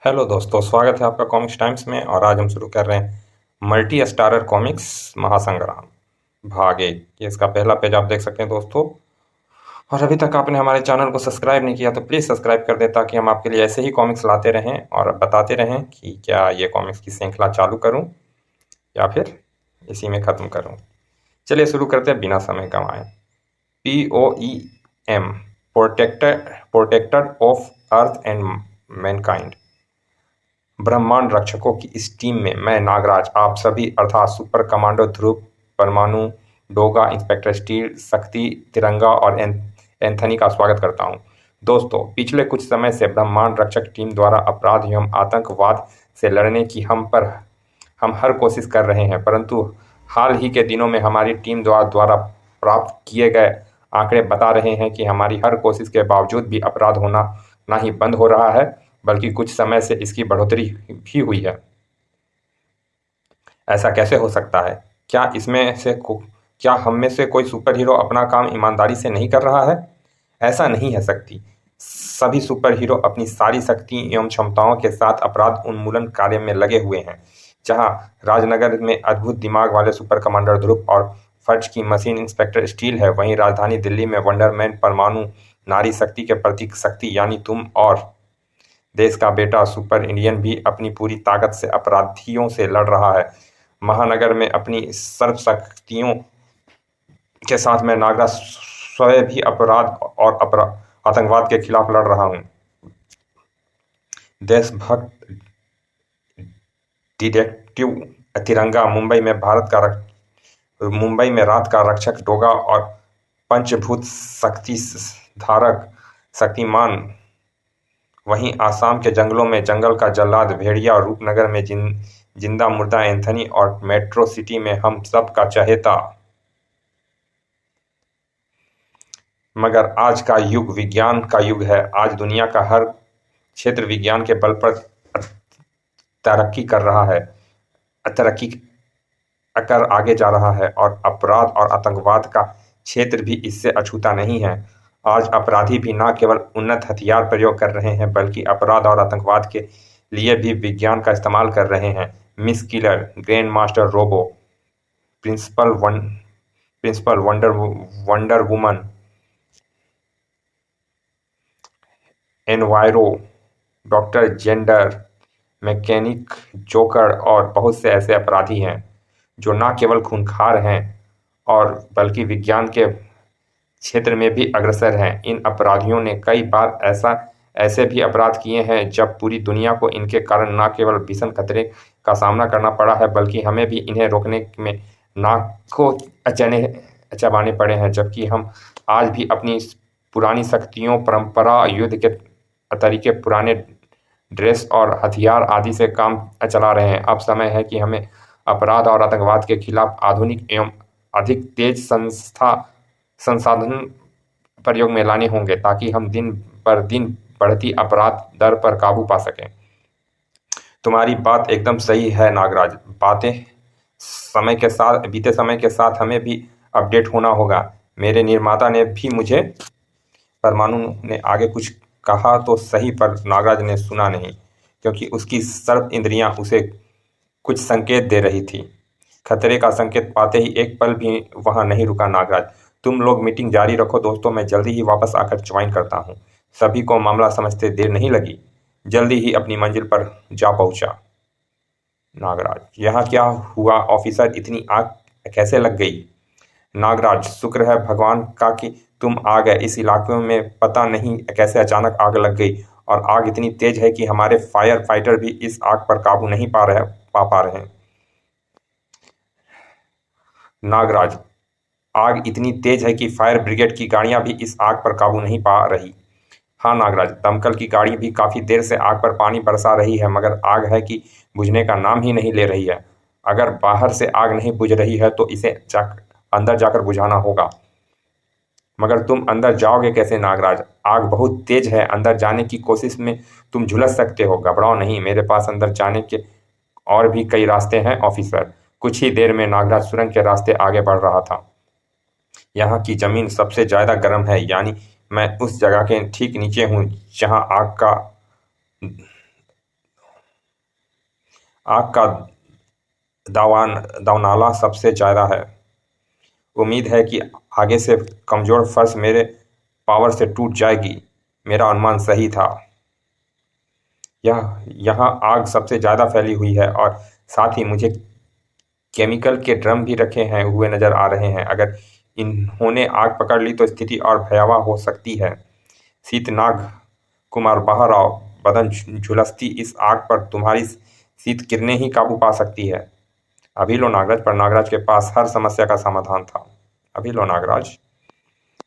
Hello दोस्तों, स्वागत है आपका कॉमिक्स टाइम्स में। और आज हम शुरू कर रहे हैं मल्टी स्टारर कॉमिक्स महासंग्राम भाग 1। ये इसका पहला पेज आप देख सकते हैं दोस्तों। और अभी तक आपने हमारे चैनल को सब्सक्राइब नहीं किया तो प्लीज़ सब्सक्राइब कर दें, ताकि हम आपके लिए ऐसे ही कॉमिक्स लाते रहें और बताते रहें कि क्या ये कॉमिक्स की श्रृंखला चालू करूं या फिर इसी में ख़त्म करूं। चलिए शुरू करते हैं बिना समय गंवाए। POEM, protector protector of earth and mankind. ब्रह्मांड रक्षकों की इस टीम में मैं नागराज आप सभी अर्थात सुपर कमांडो ध्रुव, परमाणु, डोगा, इंस्पेक्टर स्टील, शक्ति, तिरंगा और एंथनी का स्वागत करता हूं। दोस्तों, पिछले कुछ समय से ब्रह्मांड रक्षक टीम द्वारा अपराध एवं आतंकवाद से लड़ने की हम हर कोशिश कर रहे हैं, परंतु हाल ही के दिनों में हमारी टीम द्वारा प्राप्त किए गए आंकड़े बता रहे हैं कि हमारी हर कोशिश के बावजूद भी अपराध होना ना ही बंद हो रहा है, बल्कि कुछ समय से इसकी बढ़ोतरी भी हुई है। ऐसा कैसे हो सकता है? क्या हम में से कोई सुपर हीरो अपना काम ईमानदारी से नहीं कर रहा है? ऐसा नहीं है सकती। सभी सुपर हीरो अपनी सारी शक्ति एवं क्षमताओं के साथ अपराध उन्मूलन कार्य में लगे हुए हैं। जहां राजनगर में अद्भुत दिमाग वाले सुपर कमांडर ध्रुव और फर्ज की मशीन इंस्पेक्टर स्टील है, वहीं राजधानी दिल्ली में वंडरमैन, परमाणु, नारी शक्ति के प्रतीक शक्ति यानी तुम, और देश का बेटा सुपर इंडियन भी अपनी पूरी ताकत से अपराधियों से लड़ रहा है। महानगर में अपनी सर्वशक्तियों के साथ मैं नागराज स्वयं भी अपराध और आतंकवाद के खिलाफ लड़ रहा हूँ। देशभक्त डिटेक्टिव तिरंगा, मुंबई में रात का रक्षक डोगा और पंचभूत शक्ति धारक शक्तिमान, वहीं आसाम के जंगलों में जंगल का जल्लाद भेड़िया, रूपनगर में जिंदा मुर्दा एंथनी और मेट्रो सिटी में हम सब का चहेता। मगर आज का युग विज्ञान का युग है। आज दुनिया का हर क्षेत्र विज्ञान के बल पर तरक्की कर रहा है, तरक्की कर आगे जा रहा है, और अपराध और आतंकवाद का क्षेत्र भी इससे अछूता नहीं है। आज अपराधी भी न केवल उन्नत हथियार प्रयोग कर रहे हैं, बल्कि अपराध और आतंकवाद के लिए भी विज्ञान का इस्तेमाल कर रहे हैं। Miss Killer, Grand Master Robo, Principal Wonder Woman, Enviro, Doctor Gender, Mechanic, Joker और बहुत से ऐसे अपराधी हैं जो न केवल खूंखार हैं और बल्कि विज्ञान के क्षेत्र में भी अग्रसर हैं। इन अपराधियों ने कई बार ऐसे भी अपराध किए हैं जब पूरी दुनिया को इनके कारण न केवल भीषण खतरे का सामना करना पड़ा है, बल्कि हमें भी इन्हें रोकने में नाकों चबाने पड़े हैं। जबकि हम आज भी अपनी पुरानी शक्तियों, परंपरा, युद्ध के तरीके, पुराने ड्रेस और हथियार आदि से काम चला रहे हैं। अब समय है कि हमें अपराध और आतंकवाद के खिलाफ आधुनिक एवं अधिक तेज संसाधन प्रयोग में लाने होंगे, ताकि हम दिन पर दिन बढ़ती अपराध दर पर काबू पा सकें। तुम्हारी बात एकदम सही है नागराज। बीते समय के साथ हमें भी अपडेट होना होगा। मेरे निर्माता ने भी मुझे, परमाणु ने आगे कुछ कहा तो सही, पर नागराज ने सुना नहीं, क्योंकि उसकी सर्व इंद्रियां उसे कुछ संकेत दे रही थी। खतरे का संकेत पाते ही एक पल भी वहां नहीं रुका नागराज। तुम लोग मीटिंग जारी रखो दोस्तों, मैं जल्दी ही वापस आकर ज्वाइन करता हूँ। सभी को मामला समझते देर नहीं लगी, जल्दी ही अपनी मंजिल पर जा पहुंचा। नागराज, यहाँ क्या हुआ ऑफिसर, इतनी आग कैसे लग गई? नागराज, शुक्र है भगवान का कि तुम आ गए। इस इलाके में पता नहीं कैसे अचानक आग लग गई, और आग इतनी तेज है कि हमारे फायर फाइटर भी इस आग पर काबू नहीं पा रहे हैं। नागराज, आग इतनी तेज है कि फायर ब्रिगेड की गाड़ियां भी इस आग पर काबू नहीं पा रही। हाँ नागराज, दमकल की गाड़ी भी काफी देर से आग पर पानी बरसा रही है, मगर आग है कि बुझने का नाम ही नहीं ले रही है। अगर बाहर से आग नहीं बुझ रही है तो इसे अंदर जाकर बुझाना होगा। मगर तुम अंदर जाओगे कैसे नागराज? आग बहुत तेज है, अंदर जाने की कोशिश में तुम झुलस सकते हो। घबराओ नहीं, मेरे पास अंदर जाने के और भी कई रास्ते हैं ऑफिसर। कुछ ही देर में नागराज सुरंग के रास्ते आगे बढ़ रहा था। यहाँ की जमीन सबसे ज्यादा गर्म है, यानी मैं उस जगह के ठीक नीचे हूँ जहाँ आग का आग का दावानला सबसे ज़्यादा है। उम्मीद है कि आगे से कमज़ोर फर्श मेरे पावर से टूट जाएगी। मेरा अनुमान सही था। यहाँ आग सबसे ज़्यादा फैली हुई है और साथ ही मुझे केमिकल के ड्रम भी रखे हैं हुए नज़र आ रहे हैं। अगर इन्होंने आग पकड़ ली तो स्थिति और भयावह हो सकती है। शीतनाग कुमार बाहर आओ। बदन झुलसती इस आग पर तुम्हारी शीत किरणें ही काबू पा सकती है। अभी लो नागराज। पर नागराज के पास हर समस्या का समाधान था। अभी लो नागराज।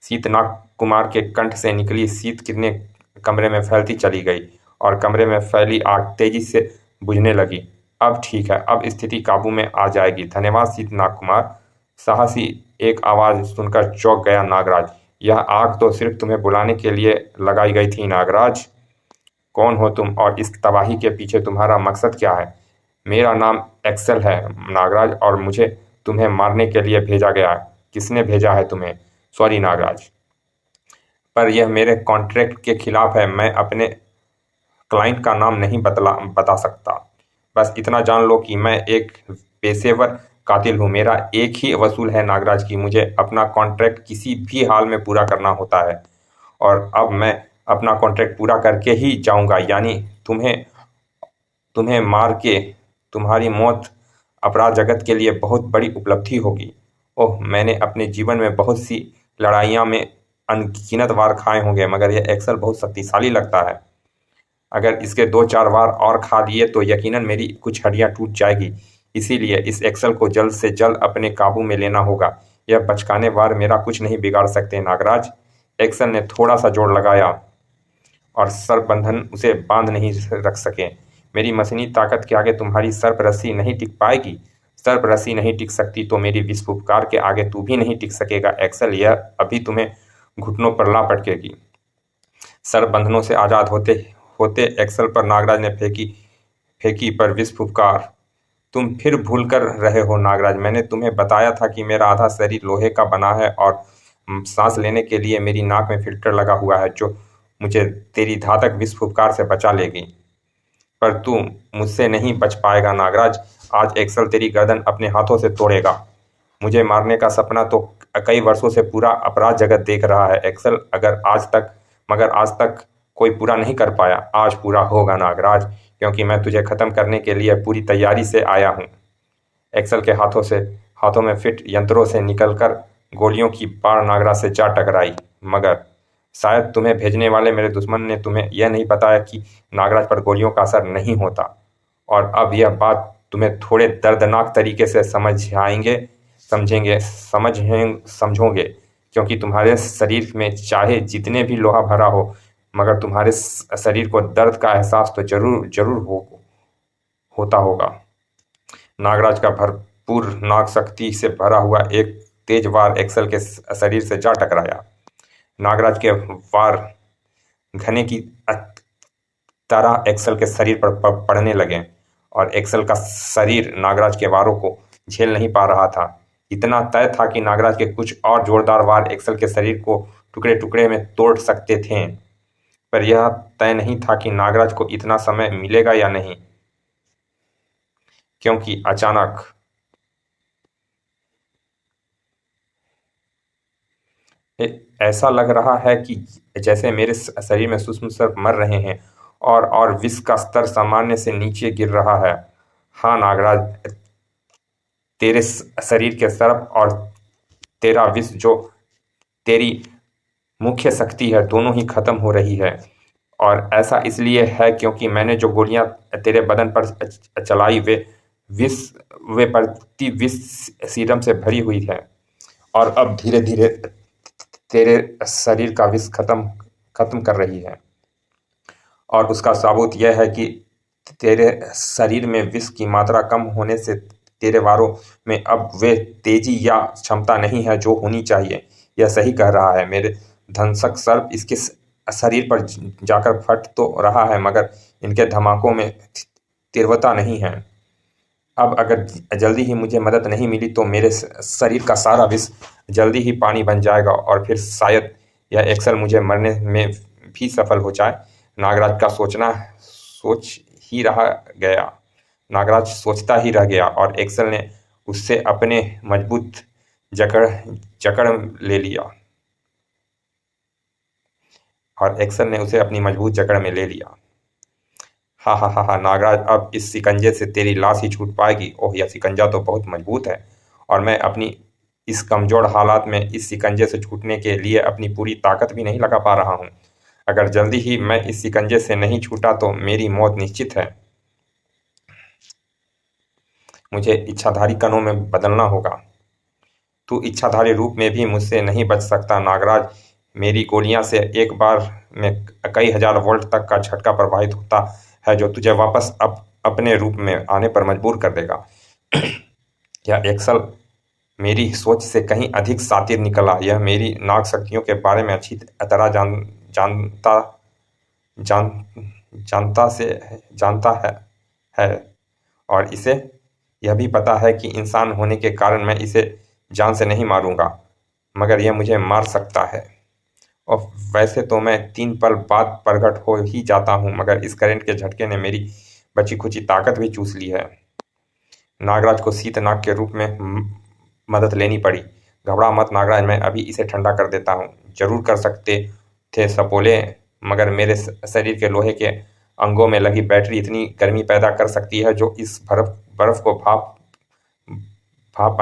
शीतनाग कुमार के कंठ से निकली शीत किरणें कमरे में फैलती चली गई और कमरे में फैली आग तेजी से बुझने लगी। अब ठीक है, अब स्थिति काबू में आ जाएगी। धन्यवाद शीतनाग कुमार। साहसी एक आवाज सुनकर चौंक गया नागराज। यह आग तो सिर्फ तुम्हें बुलाने के लिए लगाई गई थी नागराज। कौन हो तुम और इस तबाही के पीछे तुम्हारा मकसद क्या है? मेरा नाम एक्सेल है नागराज और मुझे तुम्हें मारने के लिए भेजा गया। किसने भेजा है तुम्हें? सॉरी नागराज, पर यह मेरे कॉन्ट्रैक्ट के खिलाफ है। मैं अपने क्लाइंट का नाम नहीं बता सकता। बस इतना जान लो कि मैं एक पेशेवर कातिल हूँ। मेरा एक ही वसूल है नागराज की मुझे अपना कॉन्ट्रैक्ट किसी भी हाल में पूरा करना होता है और अब मैं अपना कॉन्ट्रैक्ट पूरा करके ही जाऊंगा। यानी तुम्हें तुम्हें मार के तुम्हारी मौत अपराध जगत के लिए बहुत बड़ी उपलब्धि होगी। ओह, मैंने अपने जीवन में बहुत सी लड़ाइयाँ में अनगिनत वार खाए होंगे, मगर यह एक्सेल बहुत शक्तिशाली लगता है। अगर इसके 2-4 वार और खा लिए तो यकीनन मेरी कुछ हड्डियां टूट जाएगी। इसीलिए इस एक्सेल को जल्द से जल्द अपने काबू में लेना होगा। यह बचकाने वार मेरा कुछ नहीं बिगाड़ सकते नागराज। एक्सेल ने थोड़ा सा जोर लगाया और सर्प बंधन उसे बांध नहीं रख सके। मेरी मशीनी ताकत के आगे तुम्हारी सर्प रस्सी नहीं टिक पाएगी। सर्प रस्सी नहीं टिक सकती तो मेरी विश्व उपकार के आगे तू भी नहीं टिक सकेगा एक्सेल। यह अभी तुम्हें घुटनों पर ला पटकेगी। सर्प बंधनों से आजाद होते होते एक्सेल पर नागराज ने फेंकी फेंकी पर विश्व उपकार। तुम फिर भूल कर रहे हो नागराज। मैंने तुम्हें बताया था कि मेरा आधा शरीर लोहे का बना है और सांस लेने के लिए मेरी नाक में फिल्टर लगा हुआ है जो मुझे तेरी घातक विश्व उपकार से बचा लेगी। पर तू मुझसे नहीं बच पाएगा नागराज। आज एक्सेल तेरी गर्दन अपने हाथों से तोड़ेगा। मुझे मारने का सपना तो कई वर्षों से पूरा अपराध जगत देख रहा है एक्सेल। मगर आज तक कोई पूरा नहीं कर पाया। आज पूरा होगा नागराज, क्योंकि मैं तुझे खत्म करने के लिए पूरी तैयारी से आया हूँ। एक्सेल के हाथों में फिट यंत्रों से निकलकर गोलियों की बाढ़ नागराज से जा टकराई। मगर शायद तुम्हें भेजने वाले मेरे दुश्मन ने तुम्हें यह नहीं बताया कि नागराज पर गोलियों का असर नहीं होता। और अब यह बात तुम्हें थोड़े दर्दनाक तरीके से समझोगे, क्योंकि तुम्हारे शरीर में चाहे जितने भी लोहा भरा हो, मगर तुम्हारे शरीर को दर्द का एहसास तो होता होगा। नागराज का भरपूर नाग शक्ति से भरा हुआ एक तेज वार एक्सेल के शरीर से जा टकराया। नागराज के वार घने की तरह एक्सेल के शरीर पर पड़ने लगे और एक्सेल का शरीर नागराज के वारों को झेल नहीं पा रहा था। इतना तय था कि नागराज के कुछ और जोरदार वार एक्सेल के शरीर को टुकड़े टुकड़े में तोड़ सकते थे, पर यह तय नहीं था कि नागराज को इतना समय मिलेगा या नहीं, क्योंकि अचानक ऐसा लग रहा है कि जैसे मेरे शरीर में सूक्ष्म सर्प मर रहे हैं और विष का स्तर सामान्य से नीचे गिर रहा है। हाँ नागराज, तेरे शरीर के सर्प और तेरा विष जो तेरी मुख्य शक्ति है, दोनों ही खत्म हो रही है। और ऐसा इसलिए है क्योंकि मैंने जो गोलियां तेरे बदन पर चलाई वे प्रति विष सीरम से भरी हुई है और अब धीरे धीरे तेरे शरीर का विष खत्म कर रही है। और उसका सबूत यह है कि तेरे शरीर में विष की मात्रा कम होने से तेरे वारों में अब वे तेजी या क्षमता नहीं है जो होनी चाहिए। यह सही कह रहा है। मेरे धंसक सर्प इसके शरीर पर जाकर फट तो रहा है, मगर इनके धमाकों में तीव्रता नहीं है। अब अगर जल्दी ही मुझे मदद नहीं मिली तो मेरे शरीर का सारा विष जल्दी ही पानी बन जाएगा और फिर शायद यह एक्सेल मुझे मरने में भी सफल हो जाए। नागराज का सोच ही रह गया। नागराज सोचता ही रह गया और एक्सेल ने उससे अपने मजबूत जकड़ जकड़ ले लिया और एक्सेल ने उसे अपनी मजबूत जकड़ में ले लिया। हा हा हा हा, नागराज, अब इस शिकंजे से तेरी लाश ही छूट पाएगी। ओह, यह शिकंजा तो बहुत मजबूत है और मैं अपनी इस कमजोर हालात में इस शिकंजे से छूटने के लिए अपनी पूरी ताकत भी नहीं लगा पा रहा हूँ। अगर जल्दी ही मैं इस शिकंजे से नहीं छूटा तो मेरी मौत निश्चित है। मुझे इच्छाधारी कणों में बदलना होगा। तू इच्छाधारी रूप में भी मुझसे नहीं बच सकता नागराज। मेरी गोलियां से एक बार में कई हजार वोल्ट तक का झटका प्रवाहित होता है जो तुझे वापस अपने रूप में आने पर मजबूर कर देगा। यह एक्सल मेरी सोच से कहीं अधिक शातिर निकला। यह मेरी नाग शक्तियों के बारे में अच्छी तरह जानता जान जानता से जानता है और इसे यह भी पता है कि इंसान होने के कारण मैं इसे जान से नहीं मारूंगा, मगर यह मुझे मार सकता है। और वैसे तो मैं 3 पल बाद प्रकट हो ही जाता हूँ, मगर इस करंट के झटके ने मेरी बची खुची ताकत भी चूस ली है। नागराज को शीतनाग के रूप में मदद लेनी पड़ी। घबरा मत नागराज, मैं अभी इसे ठंडा कर देता हूँ। जरूर कर सकते थे सपोले, मगर मेरे शरीर के लोहे के अंगों में लगी बैटरी इतनी गर्मी पैदा कर सकती है जो इस बर्फ को भाप भाप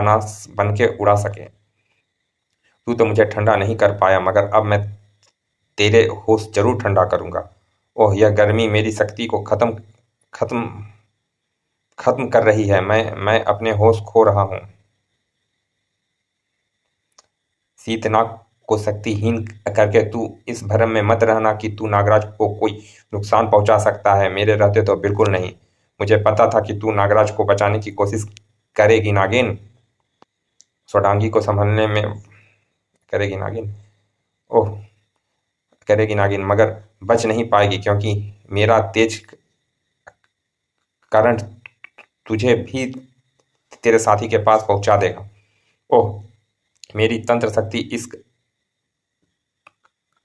बन के उड़ा सके। तू तो मुझे ठंडा नहीं कर पाया, मगर अब मैं तेरे होश जरूर ठंडा करूंगा। ओह, यह गर्मी मेरी शक्ति को खत्म खत्म खत्म कर रही है। मैं अपने होश खो रहा हूँ। शीतनाग को शक्तिहीन करके तू इस भ्रम में मत रहना कि तू नागराज को कोई नुकसान पहुंचा सकता है। मेरे रहते तो बिल्कुल नहीं। मुझे पता था कि तू नागराज को बचाने की कोशिश करेगी नागिन। सोडांगी को संभलने में करेगी नागिन। ओह, करेगी नागिन, मगर बच नहीं पाएगी क्योंकि मेरा तेज करंट तुझे भी तेरे साथी के पास पहुंचा देगा। ओह, मेरी तंत्र शक्ति इस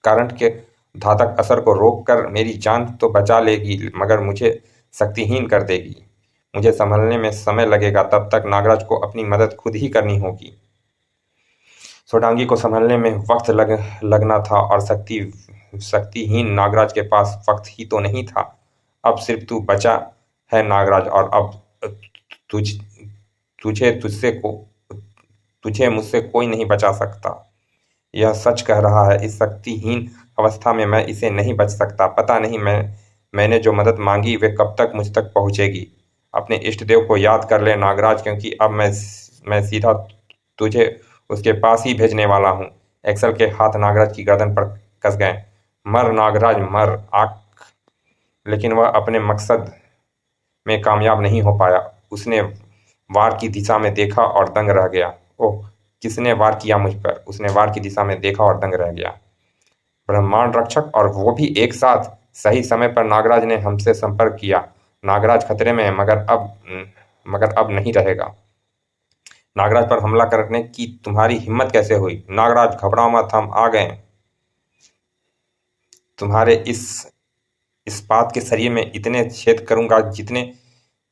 करंट के घातक असर को रोककर मेरी जान तो बचा लेगी, मगर मुझे शक्तिहीन कर देगी। मुझे संभलने में समय लगेगा, तब तक नागराज को अपनी मदद खुद ही करनी होगी। सोडांगी को संभलने में वक्त लगना था और शक्तिहीन नागराज के पास वक्त ही तो नहीं था। अब सिर्फ तू बचा है नागराज, और अब तुझ तुझे तुझसे को तुझे मुझसे कोई नहीं बचा सकता। यह सच कह रहा है। इस शक्तिहीन अवस्था में मैं इसे नहीं बच सकता। पता नहीं मैंने जो मदद मांगी वे कब तक मुझ तक पहुंचेगी। अपने इष्ट देव को याद कर ले नागराज, क्योंकि अब मैं सीधा तुझे उसके पास ही भेजने वाला हूँ। एक्सल के हाथ नागराज की गर्दन पर कस गए। मर नागराज मर। आख लेकिन वह अपने मकसद में कामयाब नहीं हो पाया। उसने वार की दिशा में देखा और दंग रह गया। ओह, किसने वार किया मुझ पर? उसने वार की दिशा में देखा और दंग रह गया। ब्रह्मांड रक्षक, और वो भी एक साथ। सही समय पर नागराज ने हमसे संपर्क किया। नागराज खतरे में है, मगर अब नहीं रहेगा। नागराज पर हमला करने की तुम्हारी हिम्मत कैसे हुई? नागराज, घबराओ मत, हम आ गए। तुम्हारे इस इस्पात के शरीर में इतने छेद करूंगा जितने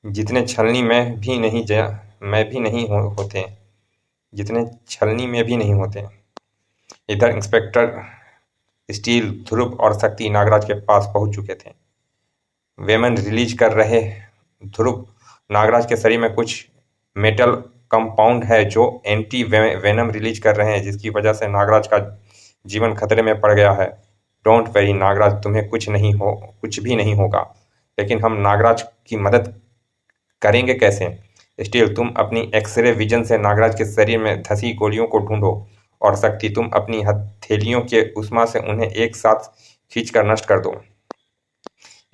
जितने छलनी में भी नहीं होते जितने छलनी में भी नहीं होते। इधर इंस्पेक्टर स्टील, ध्रुव और शक्ति नागराज के पास पहुंच चुके थे। वेमन रिलीज कर रहे। ध्रुव, नागराज के शरीर में कुछ मेटल कंपाउंड है जो एंटी वेनम रिलीज कर रहे हैं, जिसकी वजह से नागराज का जीवन खतरे में पड़ गया है। डोंट वेरी नागराज, तुम्हें कुछ भी नहीं होगा। लेकिन हम नागराज की मदद करेंगे कैसे? स्टील, तुम अपनी एक्सरे विजन से नागराज के शरीर में धंसी गोलियों को ढूंढो, और शक्ति, तुम अपनी हथेलियों के उष्मा से उन्हें एक साथ खींचकर नष्ट कर दो।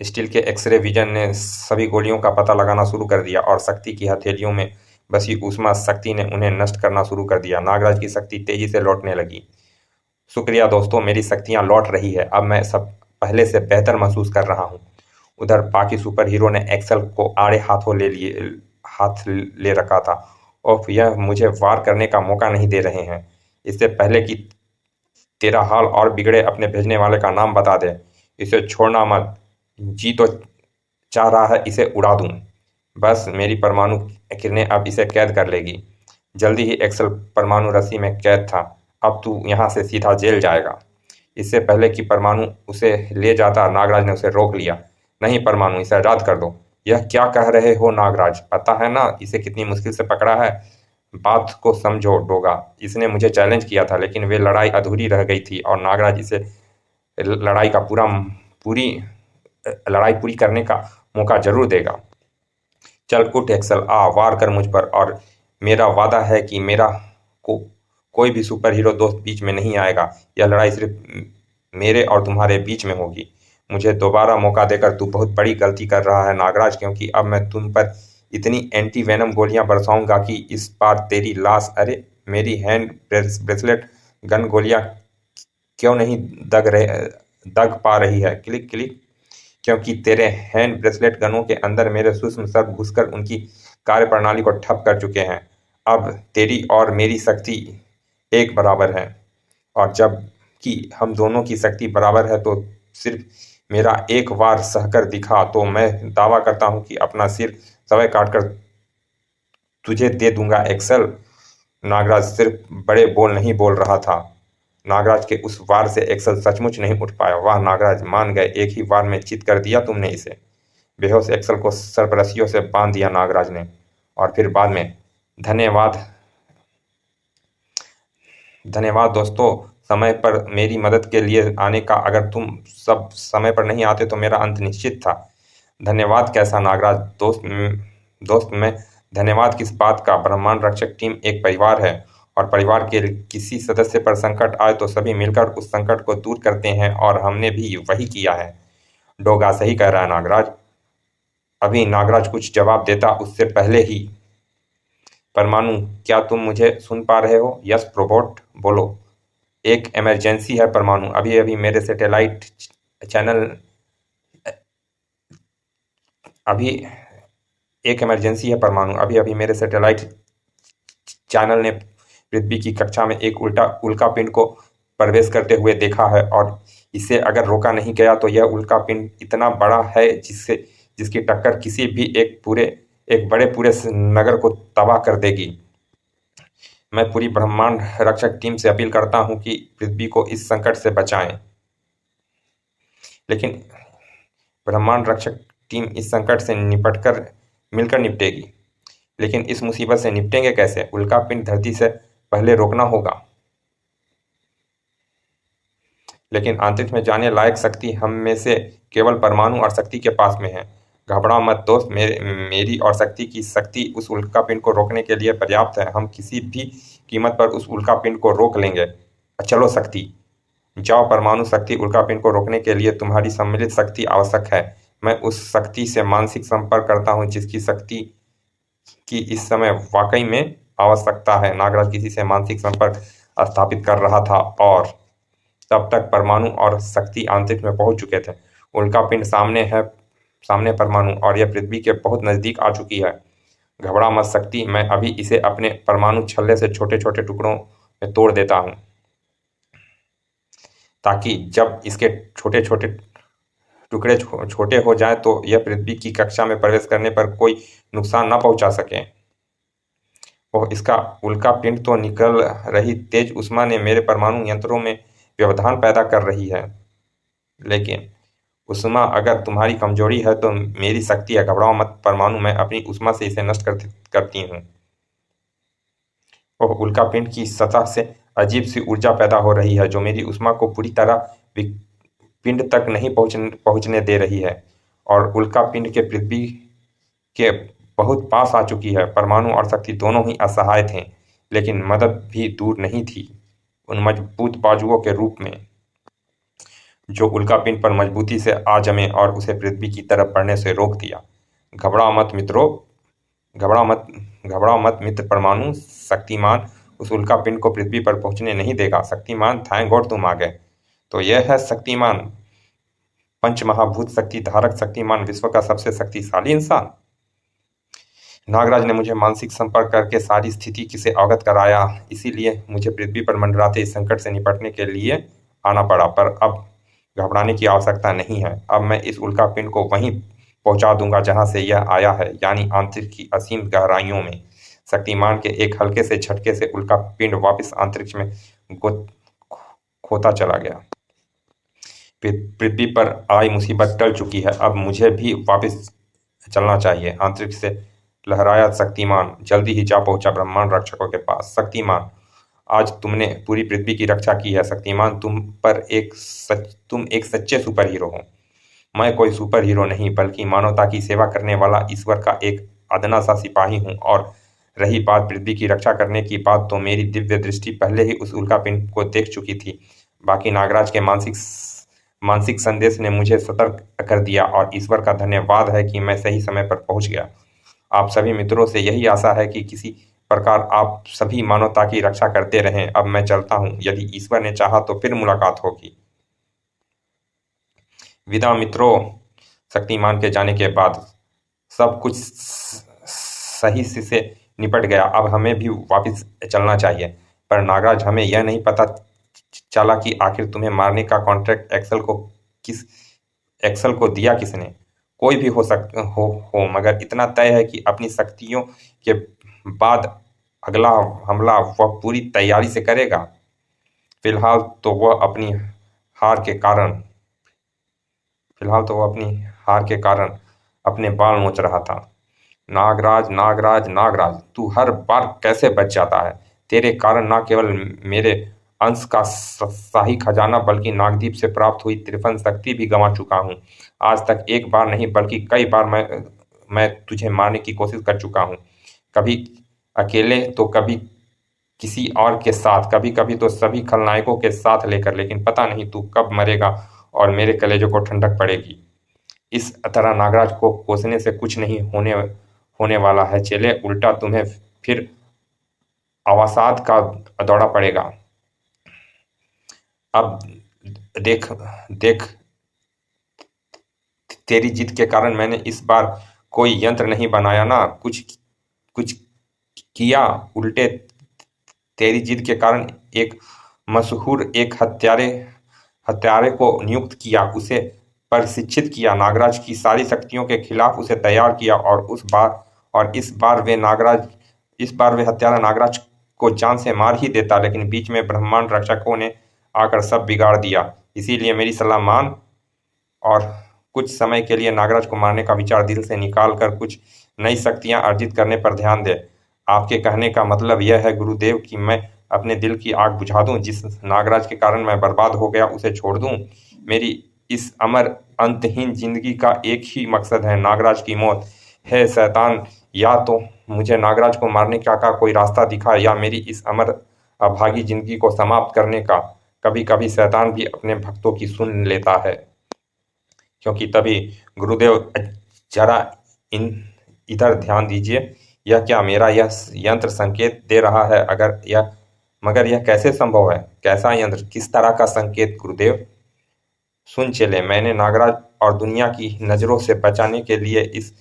स्टील के एक्सरे विजन ने सभी गोलियों का पता लगाना शुरू कर दिया और शक्ति की हथेलियों में बसी उष्मा शक्ति ने उन्हें नष्ट करना शुरू कर दिया। नागराज की शक्ति तेजी से लौटने लगी। शुक्रिया दोस्तों, मेरी शक्तियां लौट रही है। अब मैं सब पहले से बेहतर महसूस कर रहा हूँ। उधर बाकी सुपर हीरो ने एक्सेल को आड़े हाथ ले रखा था। और यह मुझे वार करने का मौका नहीं दे रहे हैं। इससे पहले कि तेरा हाल और बिगड़े, अपने भेजने वाले का नाम बता दे। इसे छोड़ना मत। जी तो चाह रहा है इसे उड़ा दूं। बस मेरी परमाणु किरणें अब इसे कैद कर लेगी। जल्दी ही एक्सेल परमाणु रस्सी में कैद था। अब तू यहाँ से सीधा जेल जाएगा। इससे पहले कि परमाणु उसे ले जाता, नागराज ने उसे रोक लिया। नहीं परमाणु, इसे आजाद कर दो। यह क्या कह रहे हो नागराज? पता है ना इसे कितनी मुश्किल से पकड़ा है? बात को समझो डोगा। इसने मुझे चैलेंज किया था, लेकिन वे लड़ाई अधूरी रह गई थी और नागराज इसे लड़ाई का पूरी लड़ाई पूरी करने का मौका जरूर देगा। चल उठ एक्सेल, आ वार कर मुझ पर, और मेरा वादा है कि मेरा को कोई भी सुपर हीरो दोस्त बीच में नहीं आएगा। यह लड़ाई सिर्फ मेरे और तुम्हारे बीच में होगी। मुझे दोबारा मौका देकर तू बहुत बड़ी गलती कर रहा है नागराज, क्योंकि अब मैं तुम पर इतनी एंटी वेनम गोलियां बरसाऊंगा कि इस बार तेरी लाश, अरे मेरी हैंड ब्रेसलेट गन गोलियां क्यों नहीं दग पा रही है? Click click. क्योंकि तेरे हैंड ब्रेसलेट गनों के अंदर मेरे सूक्ष्म शब्द घुसकर उनकी कार्यप्रणाली को ठप कर चुके हैं। अब तेरी और मेरी शक्ति एक बराबर है, और जब कि हम दोनों की शक्ति बराबर है तो सिर्फ मेरा एक वार सहकर दिखा, तो मैं दावा करता हूं कि अपना सिर सवय काटकर तुझे दे दूंगा एक्सेल। नागराज सिर्फ बड़े बोल नहीं बोल रहा था। नागराज के उस वार से एक्सेल सचमुच नहीं उठ पाया। वाह नागराज, मान गए, एक ही वार में चित कर दिया तुमने इसे। बेहोश एक्सेल को सरपरस्तियों से बांध दिया नागराज ने, और फिर बाद में धन्यवाद धन्यवाद दोस्तों, समय पर मेरी मदद के लिए आने का। अगर तुम सब समय पर नहीं आते तो मेरा अंत निश्चित था। धन्यवाद कैसा नागराज? दोस्त में धन्यवाद किस बात का? ब्रह्मांड रक्षक टीम एक परिवार है, और परिवार के किसी सदस्य पर संकट आए तो सभी मिलकर उस संकट को दूर करते हैं, और हमने भी वही किया है। डोगा सही कह रहा है नागराज। अभी नागराज कुछ जवाब देता उससे पहले ही परमाणु, क्या तुम मुझे सुन पा रहे हो? यस प्रोबोट, बोलो। एक इमरजेंसी है परमाणु, अभी अभी मेरे सैटेलाइट चैनल अभी एक इमरजेंसी है परमाणु, अभी अभी मेरे सैटेलाइट चैनल ने पृथ्वी की कक्षा में एक उल्कापिंड को प्रवेश करते हुए देखा है, और इसे अगर रोका नहीं गया तो यह उल्कापिंड इतना बड़ा है जिसकी टक्कर किसी भी एक बड़े पूरे नगर को तबाह कर देगी। मैं पूरी ब्रह्मांड रक्षक टीम से अपील करता हूं कि पृथ्वी को इस संकट से बचाएं। लेकिन ब्रह्मांड रक्षक टीम इस संकट से मिलकर निपटेगी। लेकिन इस मुसीबत से निपटेंगे कैसे? उल्कापिंड धरती से पहले रोकना होगा। लेकिन अंतरिक्ष में जाने लायक शक्ति हम में से केवल परमाणु और शक्ति के पास में है। घबरा मत दोस्त, मेरी और शक्ति की शक्ति उस उल्कापिंड को रोकने के लिए पर्याप्त है। हम किसी भी कीमत पर उस उल्कापिंड को रोक लेंगे। चलो शक्ति, जाओ परमाणु शक्ति, उल्कापिंड को रोकने के लिए तुम्हारी सम्मिलित शक्ति आवश्यक है। मैं उस शक्ति से मानसिक संपर्क करता हूँ जिसकी शक्ति की इस समय वाकई में आवश्यकता है। नागराज किसी से मानसिक संपर्क स्थापित कर रहा था, और तब तक परमाणु और शक्ति अंतरिक्ष में पहुंच चुके थे। उल्कापिंड सामने परमाणु, और यह पृथ्वी के बहुत नजदीक आ चुकी है। घबरा मत शक्ति, मैं अभी इसे अपने परमाणु छल्ले से छोटे छोटे टुकड़ों में तोड़ देता हूं, ताकि जब इसके छोटे छोटे टुकड़े छोटे हो जाएं तो यह पृथ्वी की कक्षा में प्रवेश करने पर कोई नुकसान न पहुंचा सके। ओह, इसका उल्कापिंड तो निकल रही तेज ऊष्मा ने मेरे परमाणु यंत्रों में व्यवधान पैदा कर रही है। लेकिन ऊष्मा अगर तुम्हारी कमजोरी है तो मेरी शक्ति है। घबराओ मत परमाणु, मैं अपनी ऊष्मा से इसे नष्ट करती हूँ। ओह, उल्कापिंड की सतह से अजीब सी ऊर्जा पैदा हो रही है जो मेरी ऊष्मा को पूरी तरह पिंड तक नहीं पहुंचने दे रही है, और उल्कापिंड के पृथ्वी के बहुत पास आ चुकी है। परमाणु और शक्ति दोनों ही असहाय थे, लेकिन मदद भी दूर नहीं थी, उन मजबूत बाजुओं के रूप में जो उल्कापिंड पर मजबूती से आ जमे और उसे पृथ्वी की तरफ बढ़ने से रोक दिया। घबराओ मत मित्रों, घबराओ मत मित्र। परमाणु शक्तिमान उस उल्कापिंड को पृथ्वी पर पहुंचने नहीं देगा। शक्तिमान, थैंक गॉड तुम आ गए। तो यह है शक्तिमान, पंचमहाभूत शक्ति धारक शक्तिमान, विश्व का सबसे शक्तिशाली इंसान। नागराज ने मुझे मानसिक संपर्क करके सारी स्थिति से अवगत कराया, इसीलिए मुझे पृथ्वी पर मंडराते इस संकट से निपटने के लिए आना पड़ा। पर अब घबराने की आवश्यकता नहीं है। अब मैं इस उल्कापिंड को वहीं पहुंचा दूंगा जहां से यह आया है, यानी अंतरिक्ष की असीम गहराइयों में। शक्तिमान के एक हल्के से झटके से उल्का पिंड वापस अंतरिक्ष में गो खोता चला गया। पृथ्वी पर आई मुसीबत टल चुकी है, अब मुझे भी वापस चलना चाहिए। अंतरिक्ष से लहराया शक्तिमान जल्दी ही जा पहुंचा ब्रह्मांड रक्षकों के पास। शक्तिमान, आज तुमने पूरी पृथ्वी की रक्षा की है। शक्तिमान, तुम एक सच्चे सुपर हीरो हो। मैं कोई सुपर हीरो नहीं, बल्कि मानवता की सेवा करने वाला ईश्वर का एक अदना सा सिपाही हूँ। और रही बात पृथ्वी की रक्षा करने की बात, तो मेरी दिव्य दृष्टि पहले ही उस उल्कापिंड को देख चुकी थी। बाकी नागराज के मानसिक संदेश ने मुझे सतर्क कर दिया, और ईश्वर का धन्यवाद है कि मैं सही समय पर पहुंच गया। आप सभी मित्रों से यही आशा है कि किसी प्रकार आप सभी मानवता की रक्षा करते रहें। अब मैं चलता हूँ, यदि ईश्वर ने चाहा तो फिर मुलाकात होगी। विदा मित्रों। शक्तिमान के जाने के बाद सब कुछ सही से निपट गया। अब हमें भी वापस चलना चाहिए। पर नागराज, हमें यह नहीं पता चला कि आखिर तुम्हें मारने का कॉन्ट्रैक्ट एक्सल को दिया किसने। कोई भी हो, मगर इतना तय है कि अपनी शक्तियों के बाद अगला हमला वह पूरी तैयारी से करेगा। फिलहाल तो वह अपनी हार के कारण अपने बाल नोच रहा था। नागराज, नागराज, नागराज, तू हर बार कैसे बच जाता है? तेरे कारण न केवल मेरे अंश का शाही खजाना, बल्कि नागदीप से प्राप्त हुई त्रिफल शक्ति भी गंवा चुका हूँ। आज तक एक बार नहीं, बल्कि कई बार मैं तुझे मारने की कोशिश कर चुका हूँ। कभी अकेले तो कभी किसी और के साथ, कभी कभी तो सभी खलनायकों के साथ लेकर। लेकिन पता नहीं तू कब मरेगा और मेरे कलेजों को ठंडक पड़ेगी। इस तरह नागराज को कोसने से कुछ नहीं होने वाला है चेले, उल्टा तुम्हें फिर अवसाद का दौरा पड़ेगा। अब देख देख, तेरी जिद के कारण मैंने इस बार कोई यंत्र नहीं बनाया ना कुछ कुछ किया, उल्टे तेरी जिद के कारण एक हत्यारे को नियुक्त किया, उसे प्रशिक्षित किया, नागराज की सारी शक्तियों के खिलाफ उसे तैयार किया। और इस बार वे हत्यारा नागराज को जान से मार ही देता, लेकिन बीच में ब्रह्मांड रक्षकों ने आकर सब बिगाड़ दिया। इसीलिए मेरी सलाह मान और कुछ समय के लिए नागराज को मारने का विचार दिल से निकाल कर कुछ नई शक्तियां अर्जित करने पर ध्यान दे। आपके कहने का मतलब यह है गुरुदेव कि मैं अपने दिल की आग बुझा दूं? जिस नागराज के कारण मैं बर्बाद हो गया उसे छोड़ दूं? मेरी इस अमर अंतहीन जिंदगी का एक ही मकसद है, नागराज की मौत। है शैतान, या तो मुझे नागराज को मारने का कोई रास्ता दिखा, या मेरी इस अमर अभागी जिंदगी को समाप्त करने का। कभी कभी शैतान भी अपने भक्तों की सुन लेता है। क्योंकि तभी गुरुदेव, जरा इधर ध्यान दीजिए। यह क्या मेरा यह यंत्र संकेत दे रहा है? मगर यह कैसे संभव है? कैसा यंत्र? किस तरह का संकेत गुरुदेव? सुन चेले, मैंने नागराज और दुनिया की नजरों से बचाने के लिए इस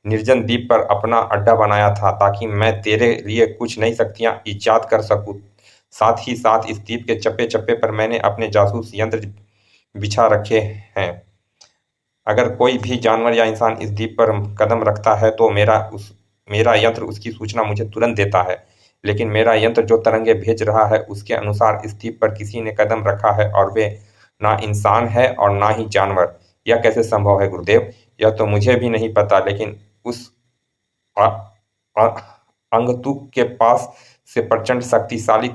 निर्जन द्वीप पर अपना अड्डा बनाया था, ताकि मैं तेरे लिए कुछ नई शक्तियां इजाद कर सकूं। साथ ही साथ इस द्वीप के चप्पे चप्पे पर मैंने अपने जासूस यंत्र बिछा रखे हैं। अगर कोई भी जानवर या इंसान इस द्वीप पर कदम रखता है तो मेरा यंत्र उसकी सूचना मुझे तुरंत देता है। लेकिन मेरा यंत्र जो तरंगे भेज रहा है उसके अनुसार इस द्वीप पर किसी ने कदम रखा है, और वे ना इंसान है और ना ही जानवर। यह कैसे संभव है गुरुदेव? यह तो मुझे भी नहीं पता, लेकिन उस अंगतुक के पास से प्रचंड शक्तिशाली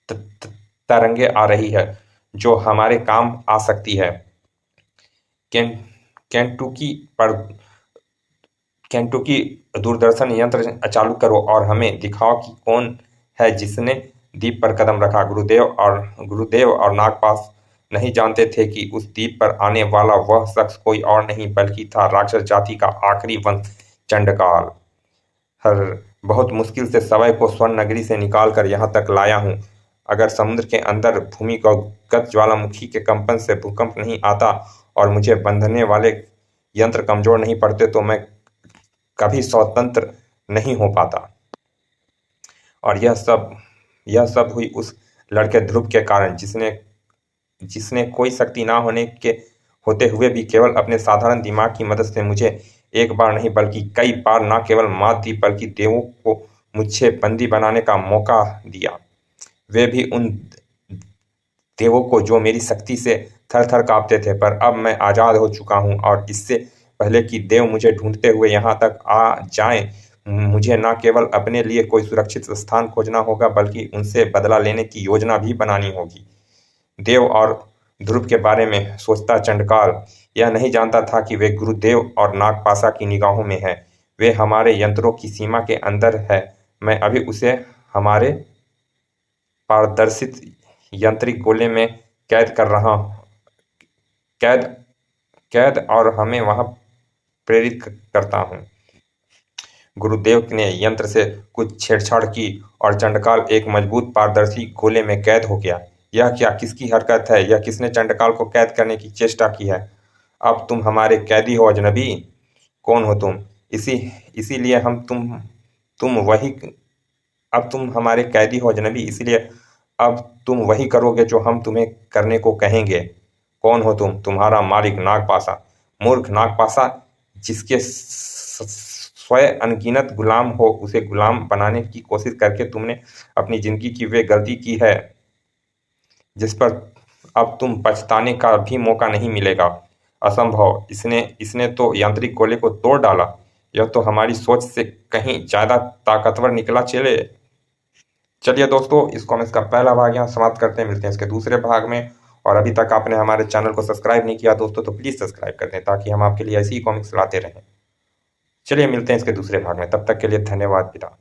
तरंगे आ रही है, जो हमारे काम आ सकती है। केंटुकी पर केंटुकी दूरदर्शन यंत्र चालू करो और हमें दिखाओ कि कौन है जिसने द्वीप पर कदम रखा। गुरुदेव और नागपाश नहीं जानते थे कि उस द्वीप पर आने वाला वह शख्स कोई और नहीं बल्कि था राक्षस जाति का आखिरी वंश, चंडकाल। हर बहुत मुश्किल से सवय को स्वर्ण नगरी से निकाल कर यहाँ तक लाया हूँ। अगर समुद्र के अंदर भूमिगत ज्वालामुखी के कंपन से भूकंप नहीं आता और मुझे बंधने वाले यंत्र कमजोर नहीं पड़ते, तो मैं कभी स्वतंत्र नहीं हो पाता। और यह सब हुई उस लड़के ध्रुव के कारण, जिसने कोई शक्ति ना होते हुए भी केवल अपने साधारण दिमाग की मदद से मुझे एक बार नहीं बल्कि कई बार न केवल मात दी बल्कि देवों को मुझे बंदी बनाने का मौका दिया। वे भी उन देवों को जो मेरी शक्ति से थर-थर काँपते थे, पर अब मैं आज़ाद हो चुका हूँ और इससे पहले कि देव मुझे ढूँढते हुए यहाँ तक आ जाएँ, मुझे न केवल अपने लिए कोई सुरक्षित स्थान खोजना होगा बल्कि उनसे बदला लेने की योजना भी बनानी होगी। देव और ध्रुव के बारे में सोचता चंडकाल यह नहीं जानता था कि वे गुरुदेव और नागपाशा की निगाहों में है। वे हमारे यंत्रों की सीमा के अंदर है। मैं अभी उसे हमारे पारदर्शित यांत्रिक गोले में कैद कर रहा कैद कैद और हमें वहां प्रेरित करता हूँ। गुरुदेव ने यंत्र से कुछ छेड़छाड़ की और चंडकाल एक मजबूत पारदर्शी गोले में कैद हो गया। यह क्या, किसकी हरकत है? यह किसने चंडकाल को कैद करने की चेष्टा की है? अब तुम हमारे कैदी हो अजनबी। कौन हो तुम? इसीलिए हम तुम वही अब तुम हमारे कैदी हो अजनबी, इसलिए अब तुम वही करोगे जो हम तुम्हें करने को कहेंगे। कौन हो तुम? तुम्हारा मालिक नागपाशा। मूर्ख नागपाशा, जिसके स्वयं अनगिनत गुलाम हो, उसे गुलाम बनाने की कोशिश करके तुमने अपनी जिंदगी की वे गलती की है जिस पर अब तुम पछताने का भी मौका नहीं मिलेगा। असंभव, इसने तो यांत्रिक गोले को तोड़ डाला। यह तो हमारी सोच से कहीं ज्यादा ताकतवर निकला। चलिए दोस्तों, इस कॉमिक्स का पहला भाग यहाँ समाप्त करते हैं। मिलते हैं इसके दूसरे भाग में। और अभी तक आपने हमारे चैनल को सब्सक्राइब नहीं किया दोस्तों, तो प्लीज़ सब्सक्राइब कर दें ताकि हम आपके लिए ऐसी ही कॉमिक्स लाते रहें। चलिए मिलते हैं इसके दूसरे भाग में, तब तक के लिए धन्यवाद। विदा।